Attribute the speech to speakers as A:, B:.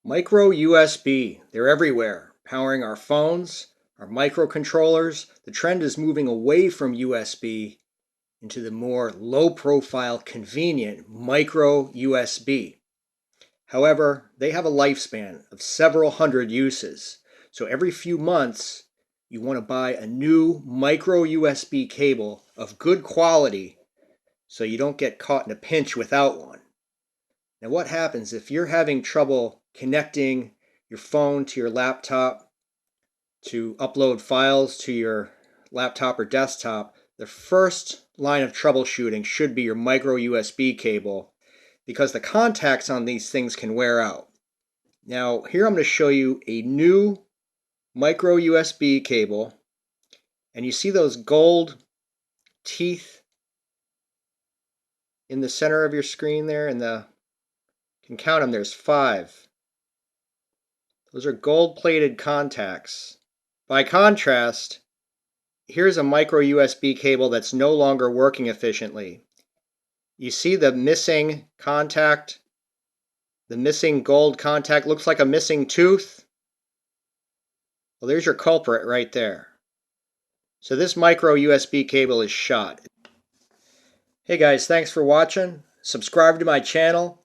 A: Micro USB, they're everywhere, powering our phones, our microcontrollers. The trend is moving away from USB into the more low-profile, convenient micro USB. However, they have a lifespan of several hundred uses. So every few months, you want to buy a new micro USB cable of good quality so you don't get caught in a pinch without one. Now, what happens if you're having trouble connecting your phone to your laptop to upload files to your laptop or desktop? The first line of troubleshooting should be your micro USB cable, because the contacts on these things can wear out. Now, here I'm going to show you a new micro USB cable, and you see those gold teeth in the center of your screen there, and you can count them, there's 5. Those are gold-plated contacts. By contrast, here's a micro USB cable that's no longer working efficiently. You see the missing contact, the missing gold contact, looks like a missing tooth. Well, there's your culprit right there. So this micro USB cable is shot. Hey guys, thanks for watching. Subscribe to my channel.